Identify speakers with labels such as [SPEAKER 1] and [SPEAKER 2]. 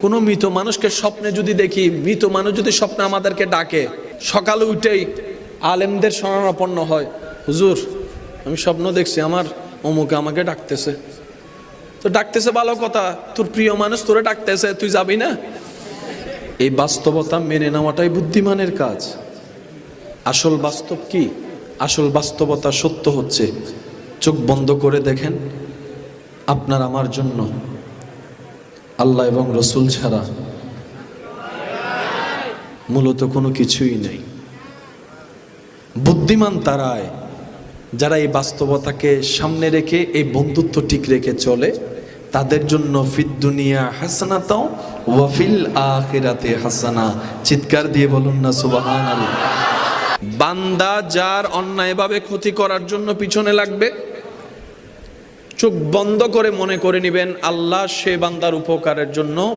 [SPEAKER 1] কোনো মৃত মানুষকে স্বপ্নে যদি দেখি, মৃত মানুষ যদি স্বপ্নে আমাদেরকে ডাকে, সকালে উঠেই আলেমদের শরণাপন্ন হয়, হুজুর আমি স্বপ্ন দেখছি আমার অমুকে আমাকে ডাকতেছে। তো ডাকতেছে ভালো কথা, তোর প্রিয় মানুষ তোরে ডাকতেছে, তুই যাবি না? এই বাস্তবতা মেনে নেওয়াটাই বুদ্ধিমানের কাজ। আসল বাস্তব কি? আসল বাস্তবতা সত্য হচ্ছে, চোখ বন্ধ করে দেখেন, আপনার আমার জন্য আল্লাহ এবং রসুল ছাড়া মূলত কোনো কিছুই নেই। বুদ্ধিমান তারাই যারা এই বাস্তবতাকে সামনে রেখে এই বন্ধুত্ব ঠিক রেখে চলে, তাদের জন্য ফিদ দুনিয়া হাসানাতাও ওয়া ফিল আখিরাতে হাসানা। চিৎকার দিয়ে বলুন না সুবহানাল্লাহ। বান্দা যার অন্যায়ভাবে ক্ষতি করার জন্য পিছনে লাগবে, চোখ বন্ধ করে মনে করে নেবেন আল্লাহ সে বান্দার উপকারের জন্য